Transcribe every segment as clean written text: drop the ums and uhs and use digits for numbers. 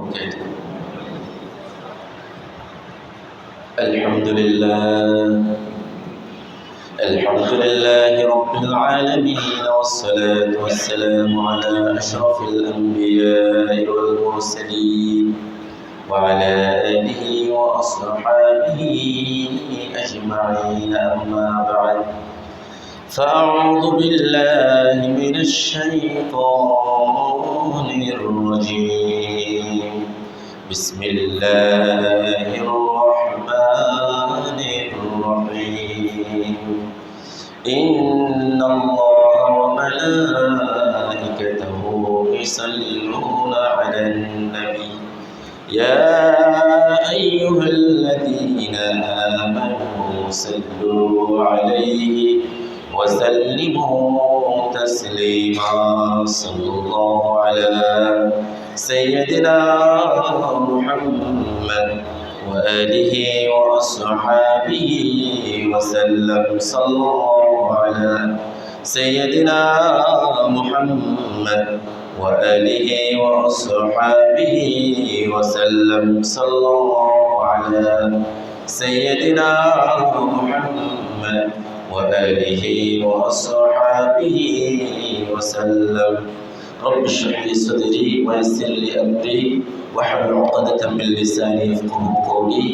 وبركاته. الحمد لله رب العالمين، والصلاة والسلام على أشرف الأنبياء والمرسلين وعلى آله وأصحابه أجمعين. أما بعد، فأعوذ بالله من الشيطان الرجيم. بسم الله الرحمن الرحيم. إن الله وملائكته يصلون على النبي يا أيها الذين آمنوا صلوا عليه وسلموا تسليما. صلى الله على سيدنا محمد وآله وأصحابه وسلم. صلى الله على سيدنا محمد وآله وأصحابه وسلم. صلى الله على سيدنا محمد وآله وأصحابه وسلم. رب اشرح لي صدري ويسر لي أمري واحلل عقدة من لساني يفقهوا قولي.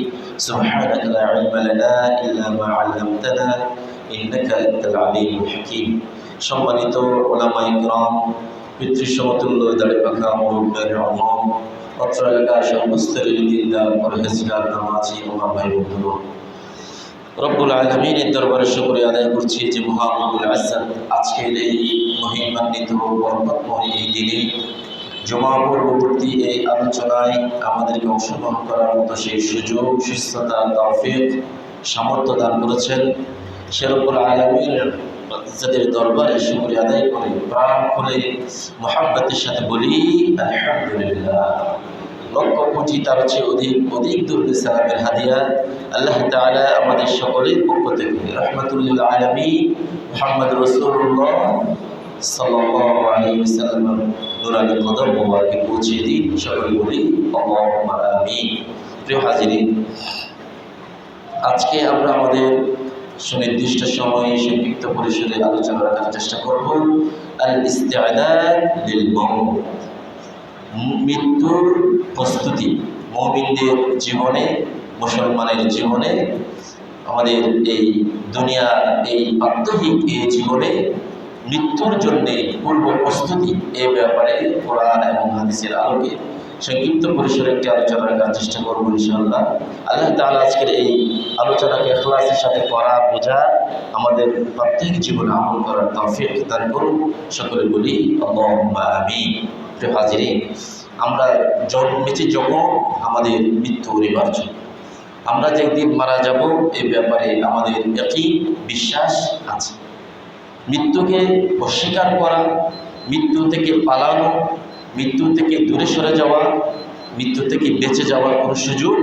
سبحانك لا علم لنا إلا ما علمتنا إنك أنت العليم الحكيم. সম্মানিত উলামায়ে কিরাম, পিতৃ সমতুল্য দাড়ি পাখা মুরব্বিয়ান আযম, অত্র এলাকার সমস্ত দিনদার পরহেজগার নামাজি ও ভাই বন্ধুগণ, রব্বুল আলামিনের দরবারে শুকরিয়া আদায় করছি যে মহান রব্বুল ইজ্জত আজকের এই মহিমান্বিত বরকতময় এই দিনে জুমা পূর্ববর্তী এই আলোচনায় আমাদেরকে অংশগ্রহণ করার মতো সেই সুযোগ, সুস্থতা, তৌফিক, সামর্থ্য দান করেছেন। সে রব্বুল আলামিনের ইজ্জতের দরবারে শুকরিয়া আদায় করে প্রাণ খুলে মুহাব্বতের সাথে বলি আলহামদুলিল্লাহ। লক্ষ কোটি তার চেয়ে অধিক দুরূদ সালামের হাদিয়া আল্লাহ তাআলা আমাদের সকলের পক্ষ থেকে রাহমাতুল আলামিন মুহাম্মদ রাসূলুল্লাহ সাল্লাল্লাহু আলাইহি ওয়াসাল্লাম নুরানি কদম মোবারকে পৌঁছে দিন। সকলে বলি আল্লাহুম্মা আমিন। প্রিয় হাজিরিন, আজকে আমরা আমাদের সুনির্দিষ্ট সময়ে সংক্ষিপ্ত পরিসরে আলোচনা রাখার চেষ্টা করব আল ইস্তিআদাদ লিল মাউত, মৃত্যুর প্রস্তুতি। মুমিনদের জীবনে, মুসলমানের জীবনে, আমাদের এই দুনিয়া, এই আত্মহিক এই জীবনে মৃত্যুর জন্য পূর্ব প্রস্তুতি, এ ব্যাপারে কোরআন এবং হাদিসের আলোকে সংক্ষিপ্ত পরিসরে একটি আলোচনা রাখার চেষ্টা করবো ইনশাআল্লাহ। আল্লাহ তাআলা আজকের এই আলোচনাকে ইখলাসের সাথে করা, বোঝা, আমাদের প্রত্যেক জীবনে আমল করার তৌফিক দান করুন। সকলে বলি আল্লাহুম্মা আমিন। প্রিয় হাজিরিন, আমরা বেঁচে যখন আমাদের মৃত্যু অনিবার্য, আমরা যে একদিন মারা যাব এই ব্যাপারে আমাদের একই বিশ্বাস আছে। মৃত্যুকে অস্বীকার করা, মৃত্যু থেকে পালানো, মৃত্যু থেকে দূরে সরে যাওয়া, মৃত্যু থেকে বেঁচে যাওয়ার কোনো সুযোগ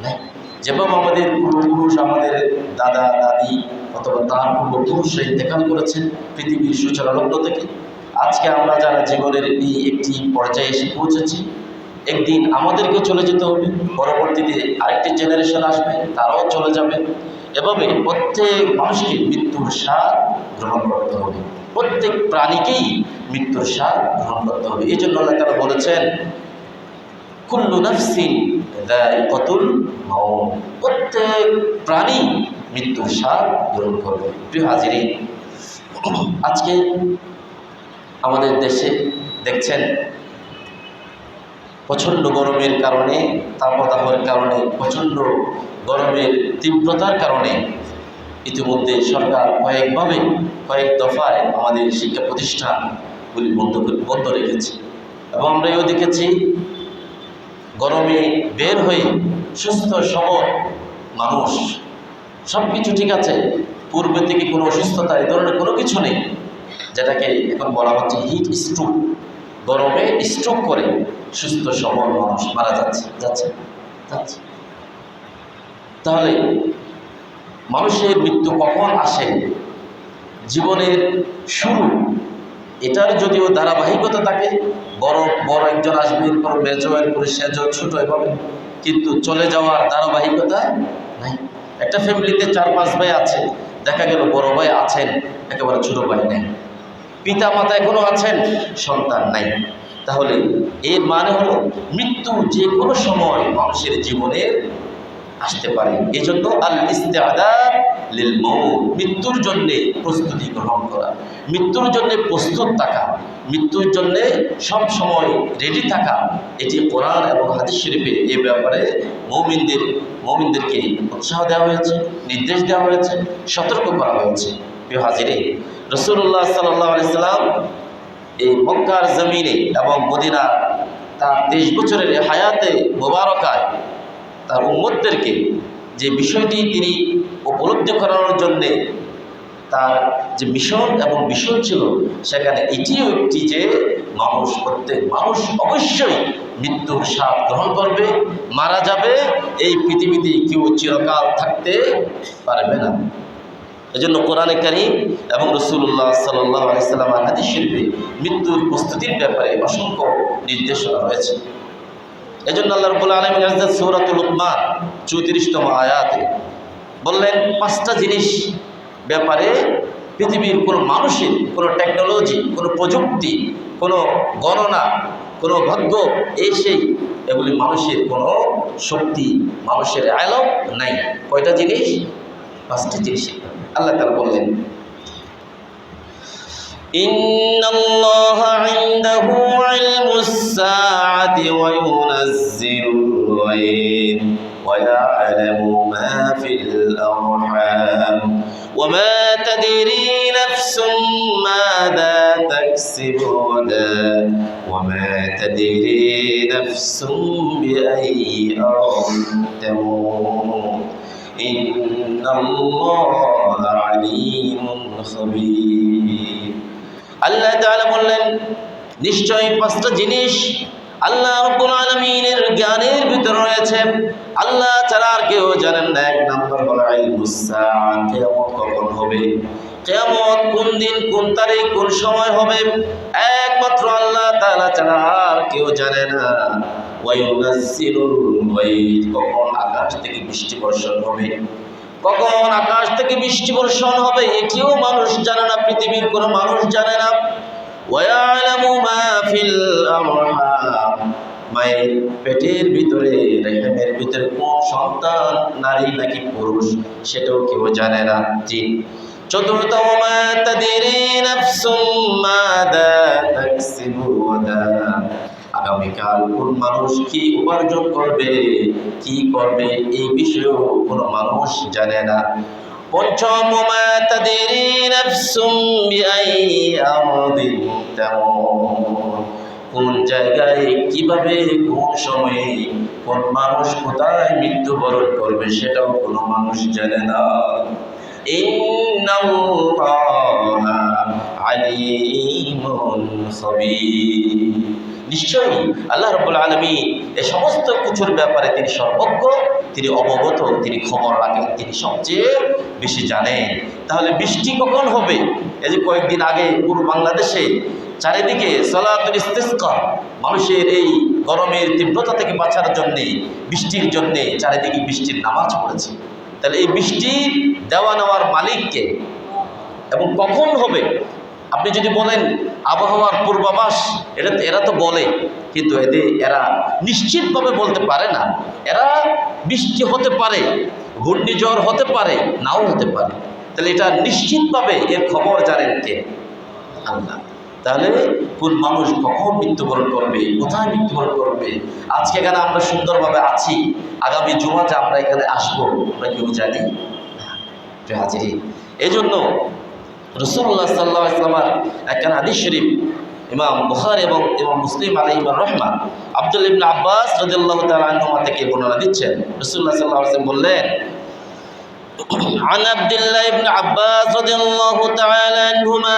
নেই। যেভাবে আমাদের পূর্বপুরুষ, আমাদের দাদা দাদি অথবা তার পূর্বপুরুষরা ইন্তেকাল করেছেন পৃথিবীর সূচনা লগ্ন থেকে, আজকে আমরা যারা জীবনের এই একটি পর্যায়ে এসে পৌঁছেছি, একদিন আমাদেরকে চলে যেতে হবে, পরবর্তীতে আরেকটি জেনারেশন আসবে, তারাও চলে যাবে। এভাবে প্রত্যেক মানুষকে মৃত্যুর স্বাদ গ্রহণ করতে হবে, প্রত্যেক প্রাণীকেই মৃত্যুর স্বাদ গ্রহণ করতে হবে। এই জন্য আল্লাহ তাআলা বলেছেন কুল্লু নাফসিন যায়িকাতুল মাউত, প্রত্যেক প্রাণী মৃত্যুর স্বাদ গ্রহণ করবে। প্রিয় হাজিরিন, আজকে আমাদের দেশে দেখছেন প্রচণ্ড গরমের কারণে, তাপদাহের কারণে, প্রচণ্ড গরমের তীব্রতার কারণে ইতিমধ্যে সরকার কয়েক দফায় আমাদের শিক্ষা প্রতিষ্ঠানগুলি বন্ধ রেখেছে। এবং আমরা এও দেখেছি গরমে বের হয়ে সুস্থ সবল মানুষ, সব কিছু ঠিক আছে, পূর্বে থেকে কোনো অসুস্থতা এই ধরনের কোনো কিছু নেই, যেটাকে এখন বলা হচ্ছে হিট স্ট্রোক। গরমে স্ট্রোক করে সুস্থ সবল মানুষ মারা যাচ্ছে। তাহলে মানুষের মৃত্যু কখন আসে? জীবনের এটার যদিও ধারাবাহিকতা থাকে, বড় বড় একজন আসবে, এরপর মেজো, এরপরে সেজো, ছোট, এভাবে, কিন্তু চলে যাওয়ার ধারাবাহিকতা নাই। একটা ফ্যামিলিতে 4-5 ভাই আছে, দেখা গেল বড় ভাই আছেন, একেবারে ছোট ভাই নেই, পিতা মাতা এখনো আছেন, সন্তান নাই। তাহলে এর মানে হলো মৃত্যু যে কোনো সময় মানুষের জীবনে আসতে পারে। এই জন্য আল ইস্তেআদাদ লিল মউত, মৃত্যুর জন্য প্রস্তুতি গ্রহণ করা, মৃত্যুর জন্য প্রস্তুত থাকা, মৃত্যুর জন্য সব সময় রেডি থাকা, এটি কোরআন এবং হাদিস শরীফে এই ব্যাপারে মুমিনদেরকে উৎসাহ দেওয়া হয়েছে, নির্দেশ দেওয়া হয়েছে, সতর্ক করা হয়েছে। প্রিয় হাজিরিন, রাসূলুল্লাহ সাল্লাল্লাহু আলাইহি সাল্লাম এই মক্কার জমিনে এবং মদিনা তার 23 বছরের হায়াতে মোবারকায় তার উম্মতদেরকে যে বিষয়টি তিনি উপলব্ধি করানোর জন্যে তার যে মিশন এবং বিষয় ছিল, সেখানে এটিও একটি যে প্রত্যেক মানুষ অবশ্যই মৃত্যুর স্বাদ গ্রহণ করবে, মারা যাবে, এই পৃথিবীতে কেউ চিরকাল থাকতে পারবে না। এজন্য কোরআনে কারীম এবং রাসূলুল্লাহ সাল্লাল্লাহু আলাইহি সাল্লামের হাদিস শরীফে মৃত্যুর প্রস্তুতির ব্যাপারে অসংখ্য নির্দেশনা রয়েছে। এজন্য আল্লাহ রাব্বুল আলামিন সূরাতুল লুকমান 34তম আয়াতে বললেন, 5টা জিনিস ব্যাপারে পৃথিবীর কোনো মানুষের কোনো টেকনোলজি, কোনো প্রযুক্তি, কোনো গণনা, কোনো ভাগ্য, এগুলি মানুষের কোনো শক্তি, মানুষের আলম নাই। কয়টা জিনিস? 5টি জিনিস আল্লাহ তাআলা বললেন, ইন্নাল্লাহা ইনদাহু ইলমুস সাআতি ওয়া ইউনাজ্জিলুল গায়ব ওয়া ইয়া'লামু মা ফিল আরহাম ওয়া মা তাদরি নাফসুম মাযা তাকসিবু গাদান ওয়া মা তাদরি নাফসুম বিআইয়ি আরদিন তামুত ইন্নাল্লাহা আলীমুন খাবীর। আল্লাহ তাআলা বললেন, নিশ্চয়ই 5টা জিনিস আল্লাহ রাব্বুল আলামিনের জ্ঞানের ভিতর রয়েছে, আল্লাহ ছাড়া আর কেউ জানেন না। 1 নম্বর হলো ইলমুস সাআ, কিয়ামত কখন হবে, কিয়ামত কোন দিন, কোন তারিখ, কোন সময় হবে, একমাত্র আল্লাহ তাআলা ছাড়া আর কেউ জানে না। ওয়া ইউনাজ্জিলুল গায়ব, কখন আকাশ থেকে বৃষ্টি বর্ষণ হবে, কখন আকাশ থেকে বৃষ্টি বর্ষণ হবে এটিও মানুষ জানে না, পৃথিবীর কোনো মানুষ জানে না। ওয়া ইয়ালামু মা ফিল আরহাম, মায়ের পেটের ভিতরে, রেহেমের ভিতরে কোন সন্তান নারী নাকি পুরুষ সেটাও কেউ জানে না। 3, চতুর্থ, ওয়া মা তাদরি নাফসুম মাযা তাকসিবু গাদান, আগামীকাল কোন মানুষ কি উপার্জন করবে, কি করবে, এই বিষয়েও কোনো মানুষ জানে না। 5, ওয়া মা তাদরি নাফসুম বিআইয়ি আরদিন তামুত, কোন জায়গায়, কিভাবে, কোন সময়ে কোন মানুষ কোথায় মৃত্যুবরণ করবে সেটাও কোনো মানুষ জানে না। ইন্নাল্লাহা আলীমুন খাবীর, নিশ্চয়ই আল্লাহ রাব্বুল আলামিন এই সমস্ত কিছুর ব্যাপারে তিনি সর্বজ্ঞ, তিনি অবগত, তিনি খবর রাখেন, তিনি সবচেয়ে বেশি জানেন। তাহলে বৃষ্টি কখন হবে? এই যে কয়েকদিন আগে পুরো বাংলাদেশে চারিদিকে সালাতুল ইস্তিসকা, মানুষের এই গরমের তীব্রতা থেকে বাঁচার জন্যে, বৃষ্টির জন্যে চারিদিকে বৃষ্টির নামাজ পড়েছে। তাহলে এই বৃষ্টি দেওয়া নেওয়ার মালিককে এবং কখন হবে? আপনি যদি বলেন আবহাওয়ার পূর্বাভাস, এরা তো বলে, কিন্তু এরা নিশ্চিতভাবে বলতে পারে না। এরা বৃষ্টি হতে পারে, ঘূর্ণিঝড় হতে পারে, নাও হতে পারে। তাহলে এটা নিশ্চিতভাবে এর খবর জানেন কে? আল্লাহ। তাহলে কোন মানুষ কখন মৃত্যুবরণ করবে, কোথায় মৃত্যুবরণ করবে, আজকে এখানে আমরা সুন্দরভাবে আছি, আগামী জুমাতে আমরা এখানে আসবো, আমরা কেউ জানি না। হাজির, এই জন্য রাসূলুল্লাহ সাল্লাল্লাহু আলাইহি ওয়াসাল্লামের একখানা হাদিস শরীফ ইমাম বুখারী এবং ইমাম মুসলিম আলাইহিমা রাহমা আব্দুল্লাহ ইবনে আব্বাস রাদিয়াল্লাহু তাআলা আনহুমা থেকে বর্ণনা দিচ্ছেন। রাসূলুল্লাহ সাল্লাল্লাহু আলাইহি ওয়াসাল্লাম বললেন, عن عبد الله بن عباس رضي الله تعالى عنهما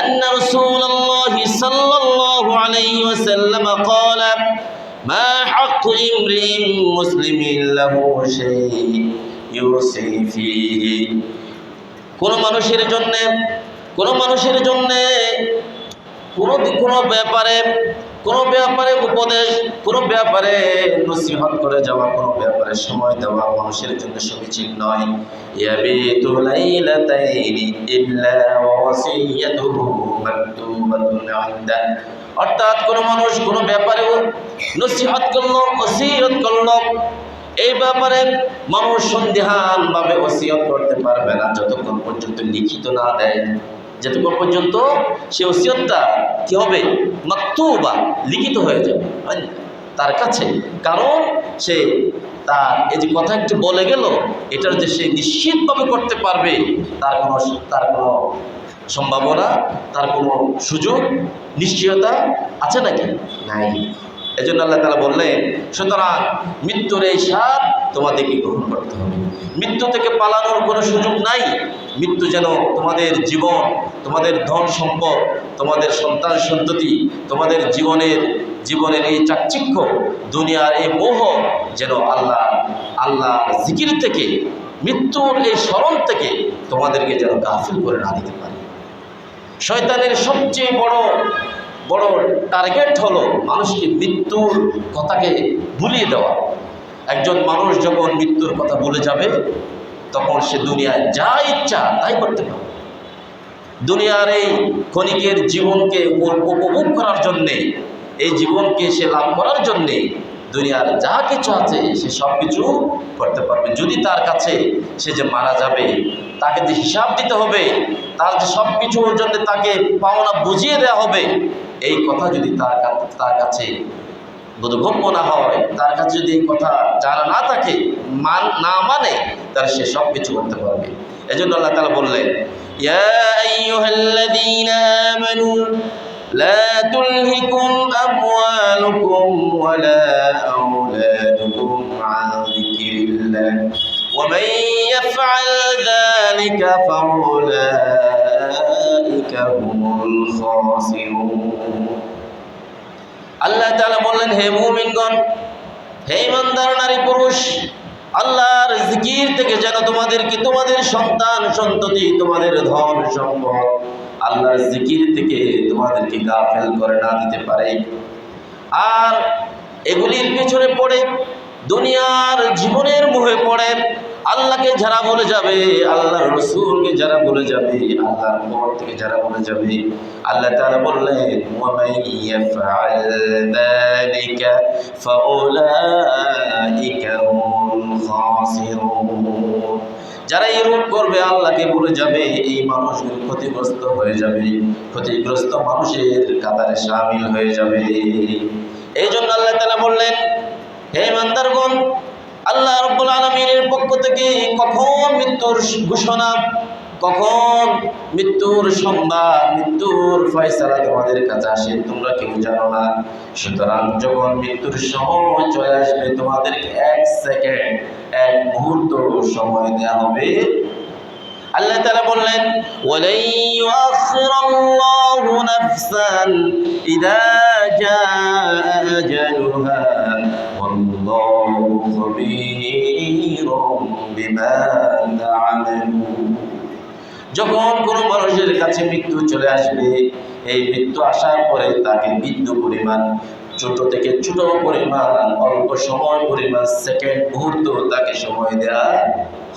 أن رسول الله صلى الله عليه وسلم قال ما حق امرئ مسلم له شيء يوصي فيه, কোন মানুষের জন্য কোনো ব্যাপারে উপদেশ, কোনো ব্যাপারে নসিহত করে যাওয়া, কোনো ব্যাপারে সময় দেওয়া মানুষের জন্য সমীচীন নয়। ইয়াবিতু লাইলাতাইনি ইল্লা ওয়া ওয়াসিয়াতুহু মাকতুবাতুন ইনদা। অর্থাৎ কোনো মানুষ কোনো ব্যাপারে নসিহত করলো, ওসিয়ত করলো, এই ব্যাপারে মানুষ সন্দেহানভাবে ওসিয়ত করতে পারবে না যতক্ষণ পর্যন্ত লিখিত না দেয়, যতক্ষণ পর্যন্ত সে ওসিয়তটা কি হবে, মাকতুবা, লিখিত হয়ে যাবে তার কাছে। কারণ সে তার এই যে কথা একটু বলে গেল, এটার যে সে নিশ্চিতভাবে করতে পারবে তার কোনো সম্ভাবনা, তার কোনো সুযোগ, নিশ্চয়তা আছে নাকি? নাই। এজন্য আল্লাহ তাআলা বললেন, সুতরাং মৃত্যুর এই স্বাদ তোমাদেরকে গ্রহণ করতে হবে। মৃত্যু থেকে পালানোর কোনো সুযোগ নাই। মৃত্যু যেন তোমাদের জীবন, তোমাদের ধন সম্পদ, তোমাদের সন্তান সন্ততি, তোমাদের জীবনের এই চাকচিক্য, দুনিয়ার এই মোহ যেন আল্লাহ জিকির থেকে, মৃত্যুর এই স্মরণ থেকে তোমাদেরকে যেন গাফিল করে না দিতে পারে। শয়তানের সবচেয়ে বড় টার্গেট হলো মানুষকে মৃত্যুর কথাকে ভুলিয়ে দেওয়া। একজন মানুষ যখন মৃত্যুর কথা ভুলে যাবে, তখন সে দুনিয়ায় যা ইচ্ছা তাই করতে পারে। দুনিয়ার এই ক্ষণিকের জীবনকে উপভোগ করার জন্যে, এই জীবনকে সে লাভ করার জন্যে দুনিয়ার যা কিছু আছে সে সব কিছু করতে পারবে। যদি তার কাছে সে যে মারা যাবে, তাকে যে হিসাব দিতে হবে, তার যে সব কিছুর জন্য তাকে পাওনা বুঝিয়ে দেওয়া হবে, এই কথা যদি তার কাছে বোধগম্য না হয়, তার কাছে যদি এই কথা জানা না থাকে, না মানে, তাহলে সে সব কিছু করতে পারবে। এজন্য আল্লাহ তাআলা বললেন, ইয়া আইয়ুহাল্লাযীনা আমানু লা তুলহিকুম আমওয়ালুকুম ওয়ালা আওলাদুকুম আন যিকরিল্লাহ ওয়া মান ইয়াফআল যালিকা ফাউলাইকা হুমুল খাসিরুন। আল্লাহ তাআলা বললেন, হে মুমিনগণ, হে ইমানদার নারী পুরুষ, আল্লাহর জিকির থেকে যেন তোমাদেরকে তোমাদের সন্তান সন্ততি, তোমাদের ধন সম্পদ আল্লাহর জিকির থেকে তোমাদেরকে গাফেল করে না দিতে পারে। আর এগুলির পিছনে পড়ে, দুনিয়ার জীবনের মোহে পড়ে আল্লাহকে যারা বলে যাবে, আল্লাহর রাসূলকে যারা বলে যাবে, আল্লাহর পর থেকে যারা বলে যাবে, আল্লাহ তাআলা বললেন, ওয়া মান ইয়াফআল যালিকা ফাউলাইকা হুমুল খাসিরুন। যারা এরূপ করবে, আল্লাহকে ভুলে যাবে, এই মানুষগুলো ক্ষতিগ্রস্ত হয়ে যাবে, ক্ষতিগ্রস্ত মানুষের কাতারে শামিল হয়ে যাবে। এই জন্য আল্লাহ তাআলা বললেন, হে ইমানদারগণ, আল্লাহ রাব্বুল আলামিনের পক্ষ থেকে কখন মৃত্যুর ঘোষণা, কখন মৃত্যুর সংবাদ, মৃত্যুর ফয়সালা তোমাদের কাছে আসে তোমরা কেউ জানো না। সুতরাং যখন মৃত্যুর সময় চলে আসবে, তোমাদেরকে এক সেকেন্ড, এক মুহূর্ত সময় দেওয়া হবে। আল্লাহ তাআলা বললেন, ওয়ালাই ইউআখিরাল্লাহু নাফসান ইযা জাআ আজালুহা ওয়াল্লাহু খাবীরুম বিমা তা'মালুন। যখন কোনো মানুষের কাছে মৃত্যু চলে আসবে, এই মৃত্যু আসার পরে তাকে বিন্দু পরিমাণ, ছোট থেকে ছোট পরিমাণ, অল্প সময় পরিমাণ, সেকেন্ড, মুহূর্ত তাকে সময় দেয়া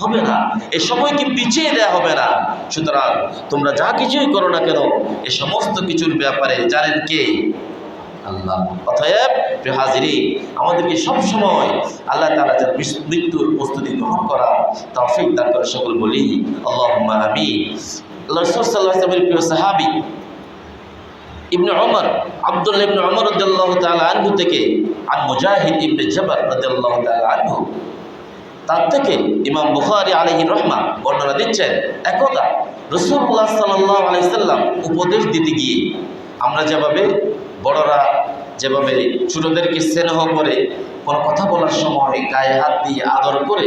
হবে না। এই সময়কে পিছিয়ে দেয়া হবে না। সুতরাং তোমরা যা কিছুই করো না কেন, এই সমস্ত কিছুর ব্যাপারে জানেন কে? আল্লাহ। অতএব প্রিয় হাজিরিন, আমাদেরকে সবসময় আল্লাহ তাআলা যার মৃত্যুর প্রস্তুতি গ্রহণ করা তৌফিক দান করে সকল বলি আল্লাহুম্মা আমিন। আল্লাহ রাসূল সাল্লাল্লাহু আলাইহি ওয়াসাল্লামের প্রিয় সাহাবী ইবনে ওমর, আব্দুল্লাহ ইবনে ওমর রাদিয়াল্লাহু তাআলা আনহু থেকে, আন মুজাহিদ ইবনে জাবার রাদিয়াল্লাহু তাআলা আনহু, তার থেকে ইমাম বুখারী আলাইহি রহমা বর্ণনা দিচ্ছেন, একদা রাসূলুল্লাহ সাল্লাল্লাহু আলাইহি ওয়াসাল্লাম উপদেশ দিতে গিয়ে, আমরা যেভাবে বড়রা যেভাবে ছোটদেরকে স্নেহ করে, কোনো কথা বলার সময় গায়ে হাত দিয়ে আদর করে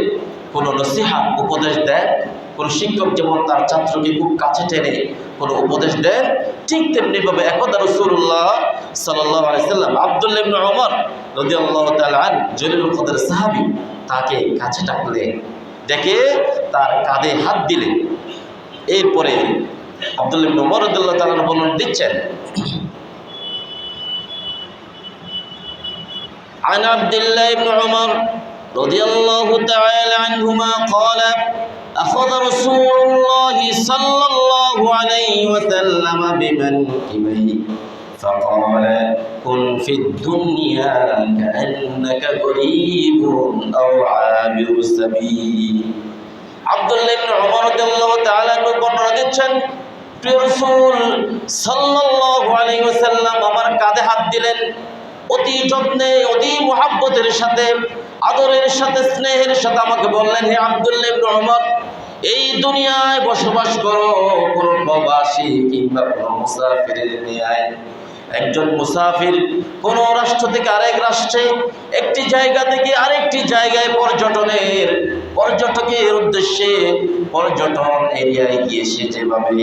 কোনো নসিহত উপদেশ দেয়, কোনো শিক্ষক যেমন তার ছাত্রকে খুব কাছে টেনে কোনো উপদেশ দেন, ঠিক তেমনিভাবে একদা রাসূলুল্লাহ সাল্লাল্লাহু আলাইহি ওয়াসাল্লাম আব্দুল্লাহ ইবনে ওমর রাদিয়াল্লাহু তাআলা আন, জলিলুল কদর সাহাবী, তাকে কাছে ডাকলেন, ডেকে তার কাঁধে হাত দিলেন। এরপরে আব্দুল্লাহ ইবনে ওমর রাদিয়াল্লাহু তাআলা বর্ণনা দিচ্ছেন, عن عبد الله بن عمر رضي الله تعالى عنهما قال أخذ رسول الله صلى الله عليه وسلم بمنكبيه فقال كن في الدنيا كأنك غريب أو عابر سبيل আব্দুল্লাহ ইবনে ওমর রাদিয়াল্লাহু তাআলা বর্ণনা দিচ্ছেন, প্রিয় রাসূল সাল্লাল্লাহু আলাইহি ওয়াসাল্লাম আমার কাঁধে হাত দিলেন, অতি যত্নে অতি মুহাব্বতের সাথে আদরের সাথে স্নেহের সাথে আমাকে বললেন, হে আব্দুল্লাহ ইবনে ওমর, এই দুনিয়ায় বসবাস করো কোনো প্রবাসী কিংবা কোনো মুসাফিরের ন্যায়। একজন মুসাফির কোন রাষ্ট্র থেকে আরেক রাষ্ট্রে, একটি জায়গা থেকে আরেকটি জায়গায় পর্যটকের উদ্দেশ্যে পর্যটন এরিয়ায় গিয়ে সে যেভাবে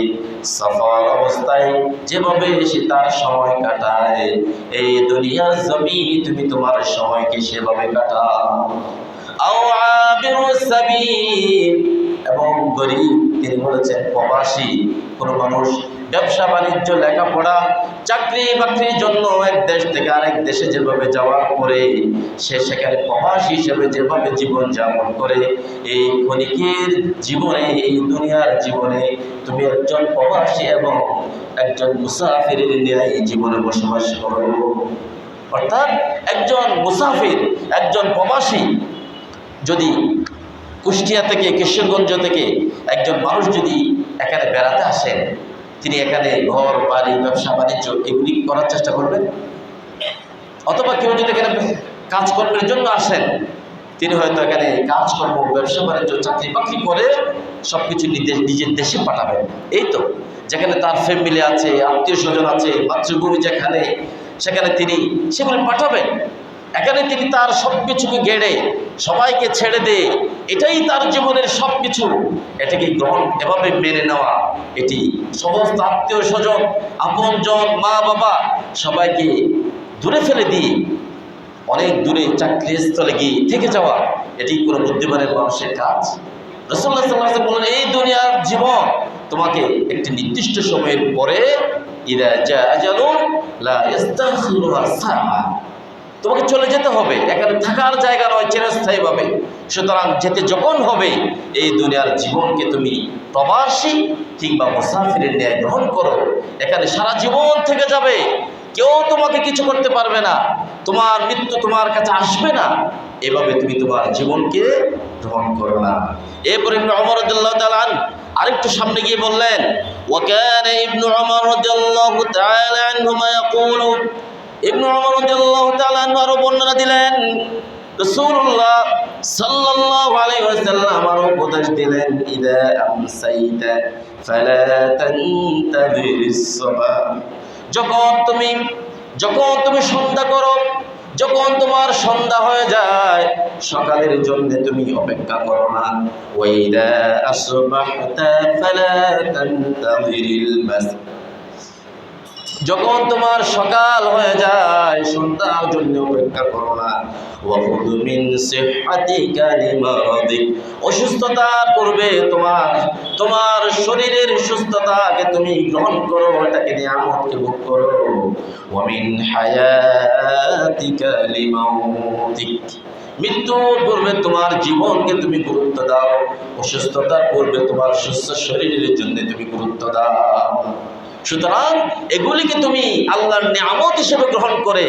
সফর অবস্থায় যেভাবে সে তার সময় কাটায়, এই দুনিয়ার জমিনে তুমি তোমার সময়কে সেভাবে কাটাও। আও আবিরুস সাবিল, এবং গরীব, তিনি বলেছেন প্রবাসী কোন মানুষ ব্যবসা বাণিজ্য লেখাপড়া চাকরি বাকরির জন্য এক দেশ থেকে আরেক দেশে যেভাবে যাওয়ার পরে সে সেখানে প্রবাসী হিসেবে যেভাবে জীবন যাপন করে, এই ক্ষণিকের জীবনে এই দুনিয়ার জীবনে তুমি একজন প্রবাসী এবং একজন মুসাফিরের ন্যায় জীবনে বসবাস করো। অর্থাৎ একজন মুসাফির একজন প্রবাসী যদি কুষ্টিয়া থেকে কিশোরগঞ্জ থেকে একজন মানুষ যদি এখানে বেড়াতে আসেন, তিনি এখানে ঘর বাড়ি ব্যবসা বাণিজ্য এগুলি করার চেষ্টা করবেন। অথবা কেউ যদি এখানে কাজকর্মের জন্য আসেন, তিনি হয়তো এখানে কাজকর্ম ব্যবসা বাণিজ্য চাকরি বাকরি করে সবকিছু নিজের দেশে পাঠাবেন। এই তো যেখানে তার ফ্যামিলি আছে, আত্মীয় স্বজন আছে, মাতৃভূমি যেখানে, সেখানে তিনি সেগুলি পাঠাবেন। এখানে তিনি তার সবকিছুকে গেড়ে সবাইকে ছেড়ে দিয়ে এটাই তার জীবনের সবকিছু, এটাকে গ্রহণ এভাবে মেনে নেওয়া, এটি সমস্ত আত্মীয় স্বজন আপনজন মা বাবা সবাইকে দূরে ফেলে দিয়ে অনেক দূরে চাকরির স্থলে গিয়ে থেকে যাওয়া, এটি কোনো বুদ্ধিমানের মানুষের কাজ। রাসূলুল্লাহ সাল্লাল্লাহু আলাইহি ওয়াসাল্লাম বলেন, এই দুনিয়ার জীবন তোমাকে একটি নির্দিষ্ট সময়ের পরে ইযা জা আজালুন লা ইস্তাখিরুহা সাআ, তোমাকে চলে যেতে হবে, এখানে থাকার জায়গা নয় চিরস্থায়ীভাবে। সুতরাং যেতে যখন হবে এই দুনিয়ার জীবনকে তুমি প্রবাসী কিংবা মুসাফিরের ন্যায় গ্রহণ করো। এখানে সারা জীবন থেকে যাবে, কেউ তোমাকে কিছু করতে পারবে না, তোমার মৃত্যু তোমার কাছে আসবে না, এভাবে তুমি তোমার জীবনকে গ্রহণ করো না। এরপর ইবনে ওমর রাদিয়াল্লাহু তাআলা আরেকটু সামনে গিয়ে বললেন, ওয়া কানা ইবনে ওমর রাদিয়াল্লাহু তাআলা আনহুমা ইয়াকুলু, ইবনে ওমর রাদিয়াল্লাহু তাআলা আরো বর্ণনা দিলেন, রাসূলুল্লাহ সাল্লাল্লাহু আলাইহি ওয়াসাল্লাম আরো উপদেশ দিলেন, ইদা আমসাইতা ফালা তানতাযিরিস সাবাহ, যখন তুমি সন্ধ্যা করো, যখন তোমার সন্ধ্যা হয়ে যায় সকালের জন্য তুমি অপেক্ষা করো না। ওয়াইদা আসবাহতা ফালা তানতাযিরিল মাসা, যখন তোমার সকাল হয়ে যায় সন্ধ্যার জন্য অপেক্ষা করো না। ওয়াখুদ মিন সিহহাতিকা লিমারাদিক, অসুস্থতার পূর্বে তোমার শরীরের সুস্থতাকে তুমি গ্রহণ করো, এটাকে নিয়ামতকে ভোগ করো। ওয়া মিন হায়াতিকা লিমাউতিক, মৃত্যুর পূর্বে তোমার জীবনকে তুমি গুরুত্ব দাও, অসুস্থতার পূর্বে তোমার সুস্থ শরীরের জন্য তুমি গুরুত্ব দাও। সুতরাং এগুলিকে তুমি আল্লাহর নিয়ামত হিসেবে গ্রহণ করে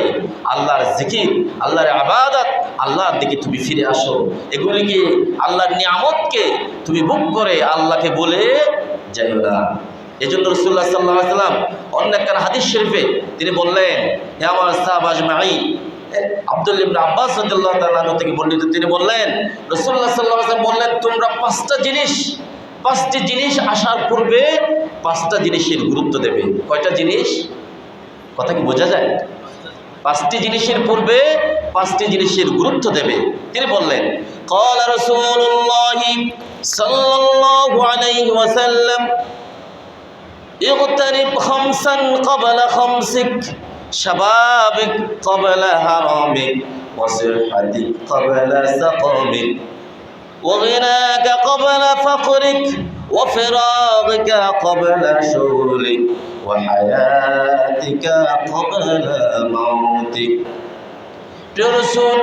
আল্লাহর জিকির, আল্লাহর ইবাদত, আল্লাহর দিকে তুমি ফিরে আসো। এগুলিকে আল্লাহর নিয়ামতকে তুমি ভোগ করে আল্লাহকে বলে যাইও না। এজন্য রাসূলুল্লাহ সাল্লাল্লাহু আলাইহি ওয়াসাল্লাম অন্য একটা হাদিস শরীফে তিনি বললেন, হে আমার সাহাবা আজমাইন, আব্দুল্লাহ ইবনে আব্বাস রাদিয়াল্লাহু তাআলা আনহু থেকে বর্ণিত, তিনি বললেন, রাসূলুল্লাহ সাল্লাল্লাহু আলাইহি ওয়াসাল্লাম বললেন, তোমরা পাঁচটি জিনিস আসার পূর্বে পাঁচটা জিনিসের গুরুত্ব দেবে। কয়টা জিনিস? কথা কি বোঝা যায়? পাঁচটি জিনিসের পূর্বে পাঁচটি জিনিসের গুরুত্ব দেবে। তিনি বললেন, ক্বালা রাসূলুল্লাহ সাল্লাল্লাহু আলাইহি ওয়াসাল্লাম, ইগতারিব খামসান ক্বাবলা খামসিক, শাবাবিক ক্বাবলা হারামিক, ওয়া সিহহাতিক ক্বাবলা সাকামিক, وغناك قبل فقرك وفراغك قبل شغلك وحياتك قبل موتك। প্রিয় রাসূল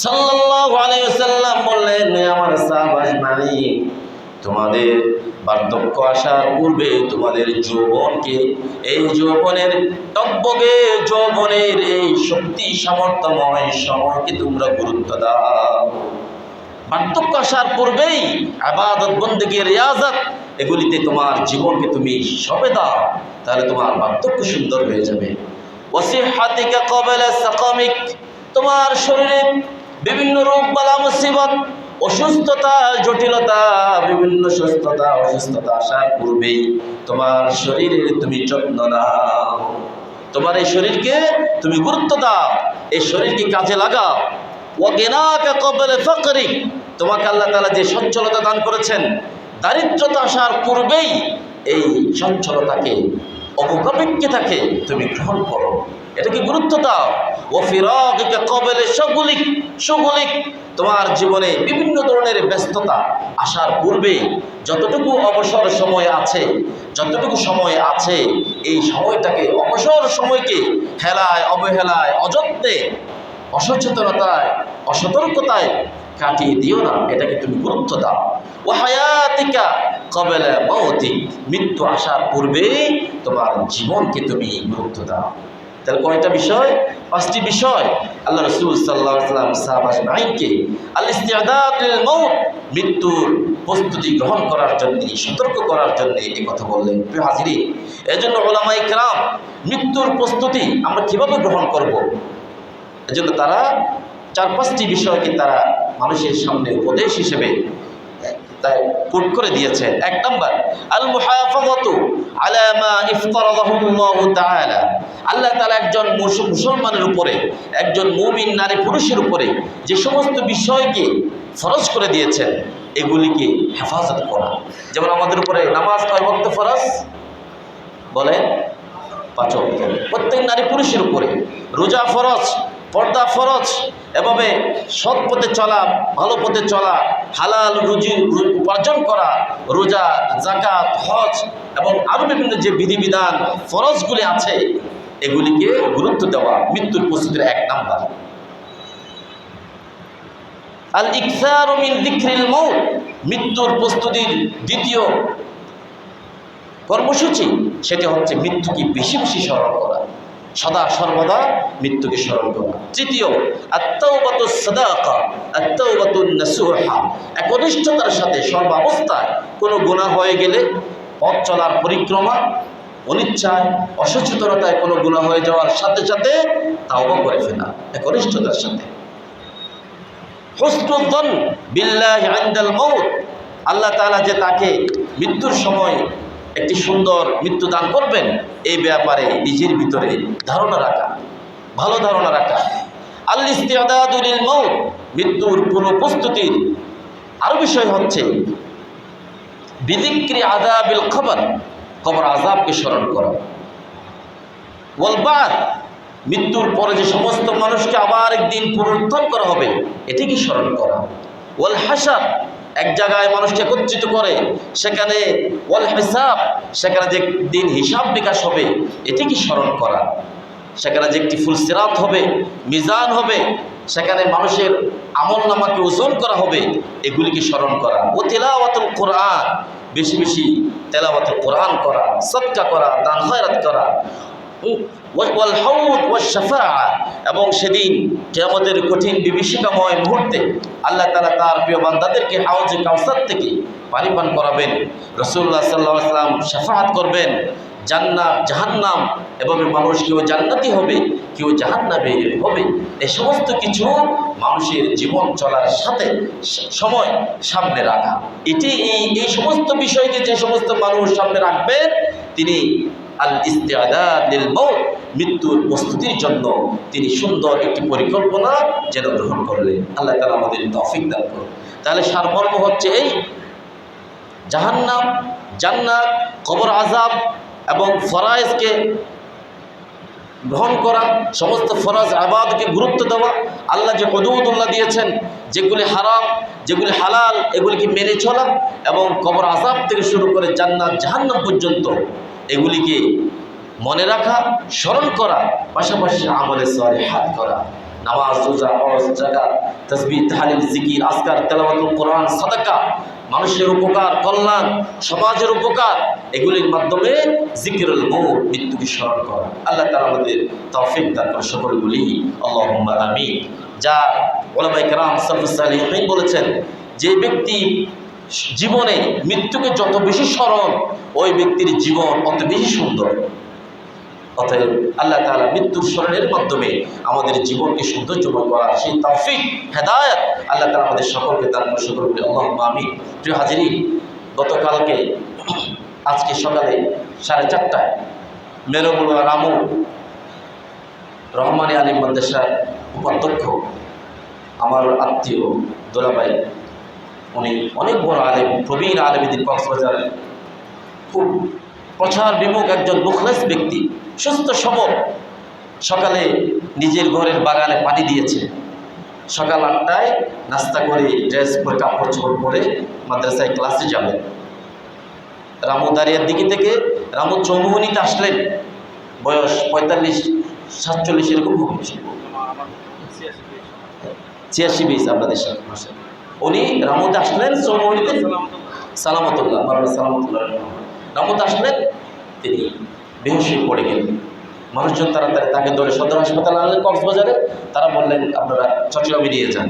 সাল্লাল্লাহু আলাইহি ওয়াসাল্লাম বললেন, আমার সাহাবা আজমাইন, তোমাদের বার্ধক্য আসার পূর্বে তোমাদের যৌবনকে, এই যৌবনের টকবগে যৌবনের এই শক্তি সামর্থ্যময় সময়কে তোমরা গুরুত্ব দাও। বার্ধক্য আসার পূর্বেই ইবাদত, বন্দেগী, রিয়াজত এগুলিতে তোমার জীবনকে তুমি সঁপে দাও, তাহলে তোমার বার্ধক্য সুন্দর হয়ে যাবে। ওয়াসিহাতিকা ক্বাবলা সাকামিক, তোমার শরীরে বিভিন্ন রোগ বালা মুসিবত, অসুস্থতা, জটিলতা, বিভিন্ন অসুস্থতা আসার পূর্বেই তোমার শরীরের তুমি যত্ন নাও। তোমার এই শরীরকে তুমি গুরুত্ব দাও, এই শরীরকে কাজে লাগাও। ওয়াগিনাকা ক্বাবলা ফাকরিক, তোমাকে আল্লাহ তাআলা যে সচ্ছলতা দান করেছেন, দারিদ্রতা আসার পূর্বেই এই সচ্ছলতাকে, অবকাবিক্যতাকে তুমি গ্রহণ করো, এটাকে গুরুত্ব দাও। ও ফিরাগিকা ক্বাবলা শুগুলিক, তোমার জীবনে বিভিন্ন ধরনের ব্যস্ততা আসার পূর্বে যতটুকু অবসর সময় আছে, এই সময়টাকে, অবসর সময়কে হেলায়, অবহেলায়, অযত্নে, অসচেতনতায়, অসতর্কতায় কাটিয়ে দিও না, এটাকে তুমি গুরুত্ব দাও। ও হায়াতিকা ক্বাবলা মাউতিক, মৃত্যু আসার পূর্বে তোমার জীবনকে তুমি গুরুত্ব দাও। তাহলে কয়টা বিষয়? 5টি বিষয় আল্লাহ রাসূল সাল্লাল্লাহু আলাইহি ওয়াসাল্লাম সাহাবা আজমাইনকে আল ইস্তিআদাদ লিল মাউত, মৃত্যুর প্রস্তুতি গ্রহণ করার জন্য, সতর্ক করার জন্য এই কথা বললেন। প্রিয় হাজিরিন, এজন্য উলামায়ে কেরাম মৃত্যুর প্রস্তুতি আমরা কিভাবে গ্রহণ করব, এজন্য তারা 4-5টি বিষয়কে তারা মানুষের সামনে উপদেশ হিসেবে তাই কোট করে দিয়েছে। 1 নাম্বার, আল মুহাফাযাতু আলা মা ইফতারাদাহুল্লাহু তাআলা, আল্লাহ তাআলা একজন মুসলমানের উপরে, একজন মুমিন নারী পুরুষের উপরে যে সমস্ত বিষয়কে ফরজ করে দিয়েছেন, এগুলিকে হেফাজত করা। যেমন আমাদের উপরে নামাজ কয় ওয়াক্ত ফরজ? বলেন 5 ওয়াক্ত, প্রত্যেক নারী পুরুষের উপরে। রোজা ফরজ, পর্দা ফরজ, এভাবে সৎ পথে চলা, ভালো পথে চলা, হালাল রুজি উপার্জন করা, রোজা, যাকাত, হজ এবং আরও বিভিন্ন যে বিধিবিধান ফরজগুলি আছে, এগুলিকে গুরুত্ব দেওয়া মৃত্যুর প্রস্তুতির 1 নাম্বার। আল ইকসারু মিন যিকরিল মাউত, মৃত্যুর প্রস্তুতির 2য় কর্মসূচি সেটি হচ্ছে মৃত্যুকে বেশি বেশি স্মরণ করা, সদা সর্বদা মৃত্যুকে স্মরণ করা। 3য়, আত-তাওবাতুস সাদাকা, আত-তাওবাতুন নাসুহা, একনিষ্ঠতার সাথে সর্বাবস্থায় কোনো গুনাহ হয়ে গেলে, পথ চলার পরিক্রমা, অনিচ্ছায়, অসচেতনতায় কোনো গুনাহ হয়ে যাওয়ার সাথে সাথে তাওবা করে ফেলা, একনিষ্ঠতার সাথে। হুসনুল যন বিল্লাহি ইনদাল মাউত, আল্লাহ তাআলা যে তাকে মৃত্যুর সময় একটি সুন্দর মৃত্যু দান করবেন, এই ব্যাপারে নিজের ভিতরে ধারণা রাখা, ভালো ধারণা রাখা। আল ইস্তিআদাদু লিল মাউত, মৃত্যুর পূর্ব প্রস্তুতির আরো বিষয় হচ্ছে বিযিকরি আযাবিল কবর, কবর আযাবকে স্মরণ করা। ওয়াল বা'থ, মৃত্যুর পরে যে সমস্ত মানুষকে আবার একদিন পুনরুত্থান করা হবে, এটিকে স্মরণ করা। ওয়াল হাশর, এক জায়গায় মানুষকে একত্রিত করে, সেখানে ওয়াল হিসাব, সেখানে যে দিন হিসাব বিকাশ হবে, এটিকে স্মরণ করা। সেখানে যে একটি ফুলসিরাত হবে, মিজান হবে, সেখানে মানুষের আমল নামাকে ওজন করা হবে, এগুলিকে স্মরণ করা। ও তিলাওয়াতুল কোরআন, বেশি বেশি তেলাওয়াতুল কোরআন করা, সদকা করা, দান খয়রাত করা। ওয়াল হাউদ ওয়াশ শাফাআ, এবং সেদিন কিয়ামতের কঠিন বিভীষিকাময় মুহূর্তে আল্লাহ তাআলা তার প্রিয় বান্দাদেরকে হাউজে কাউসার থেকে পানি পান করাবেন। রাসূলুল্লাহ সাল্লাল্লাহু আলাইহি ওয়াসাল্লাম শাফাআত করবেন। জান্নাত, জাহান্নাম, এভাবে মানুষ কেউ জান্নাতি হবে, কেউ জাহান্নামে হবে। এই সমস্ত কিছু মানুষের জীবন চলার সাথে সময় সামনে রাখা, এটি এই সমস্ত বিষয়কে যে সমস্ত মানুষ সামনে রাখবেন, তিনি আল ইস্তিআদাদ লিল মাউত, মৃত্যুর প্রস্তুতির জন্য তিনি সুন্দর একটি পরিকল্পনা যেন গ্রহণ করলেন। আল্লাহ তাআলা আমাদের তৌফিক দান করুন। তাহলে সারমর্ম হচ্ছে এই, জাহান্নাম, জান্নাত, কবর আযাব এবং ফরায়েজকে গ্রহণ করা, সমস্ত ফরজ ইবাদতকে গুরুত্ব দেওয়া, আল্লাহ যে হুদুদুল্লাহ দিয়েছেন, যেগুলি হারাম, যেগুলি হালাল, এগুলিকে মেনে চলা, এবং কবর আযাব থেকে শুরু করে জান্নাত, জাহান্নাম পর্যন্ত এগুলিকে মনে রাখা, স্মরণ করা, পাশাপাশি আমলে সালিহাত করা। নামাজ, রোজা, হজ, যাকাত, তাসবিহ, তাহলিল, জিকির, আজকার, তেলাওয়াতুল কোরআন, সাদাকা, মানুষের উপকার, কল্যাণ, সমাজের উপকার, এগুলির মাধ্যমে জিকিরুল মউত, মৃত্যুকে স্মরণ করা। আল্লাহ তাআলা আমাদের তৌফিক দান করে, সকলে বলি আল্লাহুম্মা আমিন। যা উলামায়ে কেরাম সালাফুস সালিহিন বলেছেন, যে ব্যক্তি জীবনে মৃত্যুকে যত বেশি স্মরণ, ওই ব্যক্তির জীবন অত বেশি সুন্দর। অতএব আল্লাহ তাআলা মৃত্যুর স্মরণের মাধ্যমে আমাদের জীবনকে সৌন্দর্যময় করার সেই তৌফিক, হেদায়েত আল্লাহ তাআলা আমাদের সকলকে দান করে, সকলে বলি আল্লাহুম্মা আমিন। প্রিয় হাজিরিন, গতকালকে আজকে সকালে 4:30টায় মেরুমুলা রামু রহমানী আলী মাদ্রাসার উপাধ্যক্ষ, আমার আত্মীয় দোলাভাই, উনি অনেক বড় আলেম, প্রবীণ আলেমীদের, কক্সবাজারের খুব প্রচার বিমুখ একজন মুখলেস ব্যক্তি, সুস্থ সবল। সকালে নিজের ঘরের বাগানে পানি দিয়েছে। সকাল 8টায় নাস্তা করে ড্রেস পরে কাপড় চোপড় পরে মাদ্রাসায় ক্লাসে যাবেন। রামু দাঁড়িয়ার দিকে থেকে রামু চৌমুহনীতে আসলেন। বয়স 45-47 এরকম হবে, 86 বেশ আপনাদের সাথে। উনি রামুতে আসলেন চৌমুহনীতে, সালামতুল্লাহ সালামতুল্লাহ রামুতে আসলেন। তিনি বেহুশ হয়ে পড়ে গেলেন। মানুষজন তাড়াতাড়ি তাকে ধরে সদর হাসপাতালে আনলেন কক্সবাজারে। তারা বললেন আপনারা চট্টগ্রামে নিয়ে যান।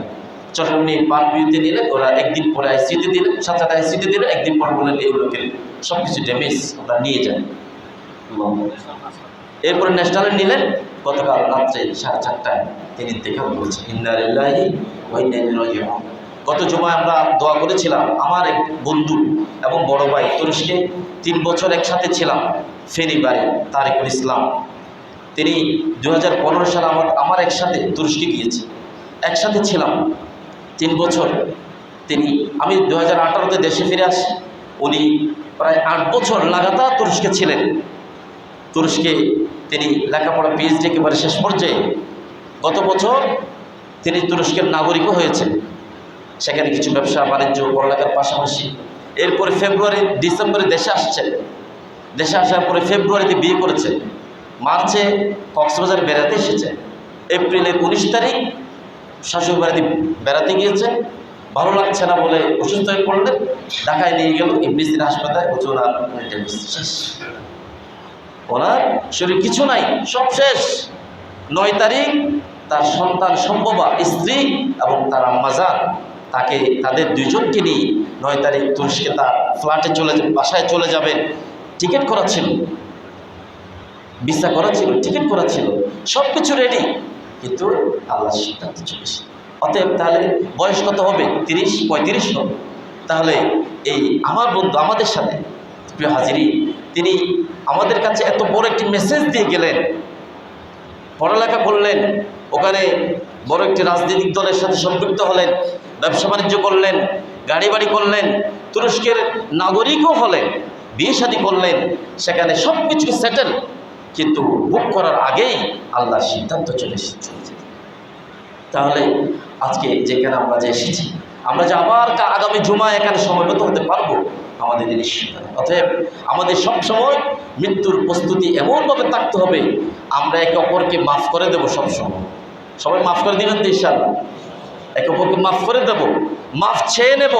চট্টগ্রাম নিয়ে পানপিউতে নিলেন। ওরা একদিন পরে আইসিইউতে দিলেন, সাথে আইসিইউতে দিলেন। একদিন পরে বললেন এই লোকের সব কিছু ড্যামেজ, আপনারা নিয়ে যান। এরপরে ন্যাশনালে নিলেন। গতকাল রাত্রে 4:30টায় তিনি দেখা বলছেন ইন্না লিল্লাহি ওয়া ইন্না ইলাইহি রাজিউন। গত জুমায় আমরা দোয়া করেছিলাম। আমার এক বন্ধু এবং বড় ভাই, তুরস্কে 3 বছর একসাথে ছিলাম, ফেনী বাড়ি, তারিকুল ইসলাম। তিনি 2015 সালে আমার একসাথে তুরস্কে গিয়েছে, একসাথে ছিলাম 3 বছর। আমি 2018-তে দেশে ফিরে আসি। উনি প্রায় 8 বছর লাগাতার তুরস্কে ছিলেন। তুরস্কে তিনি লেখাপড়া পিএইচডি একেবারে শেষ পর্যায়ে। গত বছর তিনি তুরস্কের নাগরিকও হয়েছেন। সেখানে কিছু ব্যবসা বাণিজ্য পড়ালেখার পাশাপাশি এরপরে ডিসেম্বরে দেশে আসছেন। দেশে আসার পরে ফেব্রুয়ারিতে বিয়ে করেছেন। মার্চে কক্সবাজারে বেড়াতে এসেছেন। এপ্রিলের 19 তারিখ শাশুড়ি বাড়িতে বেড়াতে গিয়েছেন। ভালো লাগছে না বলে অসুস্থ হয়ে পড়লেন। ঢাকায় নিয়ে গেল ইবলিসের হাসপাতালে। ওনার শরীর কিছু নাই, সব শেষ। 9 তারিখ তার সন্তান সম্ভবা স্ত্রী এবং তার আম্মাজান তাদের দুইজনকে নিয়ে 9 তারিখ তুরস্কে তার ফ্ল্যাটে বাসায় চলে যাবেন। টিকিট করা ছিল, ভিসা করা ছিল, টিকিট করা ছিল, সব কিছু রেডি, কিন্তু আল্লাহ সিদ্ধান্ত চলেছে। অতএব তাহলে বয়স কত হবে? 30-35 হবে। তাহলে এই আমার বন্ধু আমাদের সাথে, প্রিয় হাজিরি, তিনি আমাদের কাছে এত বড় একটি মেসেজ দিয়ে গেলেন। পড়ালেখা করলেন, ওখানে বড় একটি রাজনৈতিক দলের সাথে সম্পৃক্ত হলেন, ব্যবসা বাণিজ্য করলেন, গাড়ি বাড়ি করলেন, তুরস্কের নাগরিকও হলেন, বিয়ে শাদী করলেন, সেখানে সব কিছু সেটেল। কিন্তু বুক করার আগেই আল্লাহর সিদ্ধান্ত চলে এসেছে। তাহলে আজকে যেখানে আমরা যে এসেছি, আমরা যে আবার আগামী জুমায় এখানে সময়মতো হতে পারবো, আমাদের নিশ্চিত। অতএব আমাদের সবসময় মৃত্যুর প্রস্তুতি এমনভাবে থাকতে হবে, আমরা একে অপরকে মাফ করে দেবো। সবসময় সবাই মাফ করে দিবেন তো ইনশাআল্লাহ? একে অপরকে মাফ করে দেবো, মাফ চেয়ে নেব,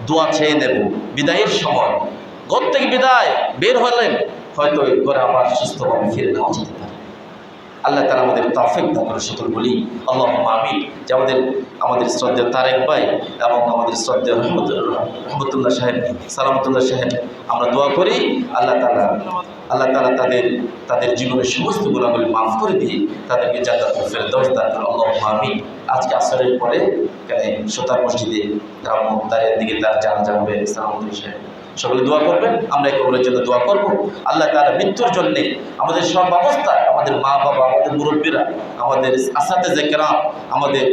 দোয়া চেয়ে নেব। বিদায়ের সময় ঘর থেকে বিদায় বের হলেন, হয়তো এই করে আবার সুস্থভাবে ফিরে নেওয়া যেতে পারে। আল্লাহ তাআলা আমাদের তৌফিক দান করে, সকল বলি আল্লাহুম্মা আমিন। যে আমাদের শ্রদ্ধেয় তারেক ভাই এবং আমাদের শ্রদ্ধেয় রহমতুল্লাহ সাহেব, সালামতুল্লাহ সাহেব, আমরা দোয়া করি আল্লাহ তাআলা তাদের জীবনের সমস্ত গুনাহগুলি মাফ করে দিয়ে তাদেরকে জান্নাতুল ফেরদাউস দান করে। আল্লাহুম্মা আমিন। আজকে আসরের পরে এখানে সোতার মসজিদে দাঁড়িয়ে দিকে তার জানাজা হবে। সালামতুল্লাহ সাহেব সকলে দোয়া করবেন, আমরা কবরের জন্য দোয়া করব। আল্লাহ তাআলা মৃত্যুর জন্য আমাদের সব অবস্থায়, আমাদের মা বাবা, আমাদের মুরব্বীরা, আমাদের আসাতেজে কেরাম, আমাদের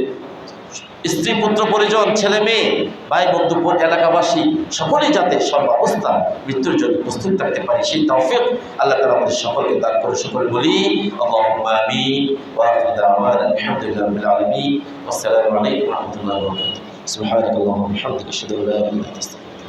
স্ত্রী পুত্র পরিজন, ছেলে মেয়ে, ভাই বন্ধু এলাকাবাসী সকলেই যাতে সব অবস্থা মৃত্যুর জন্য প্রস্তুত থাকতে পারি, সেই তৌফিক আল্লাহ তাআলা আমাদের সকলকে দান করে। সকলে বলি আল্লাহুম্মা আমিন। ওয়া আখিরু দাওয়ানা আলহামদুলিল্লাহি রাব্বিল আলামিন। আসসালামু আলাইকুম ওয়া রাহমাতুল্লাহি ওয়া বারাকাতুহু। সুবহানাকাল্লাহুম্মা ওয়া বিহামদিকা আশহাদু আল্লা ইলাহা ইল্লা আনতা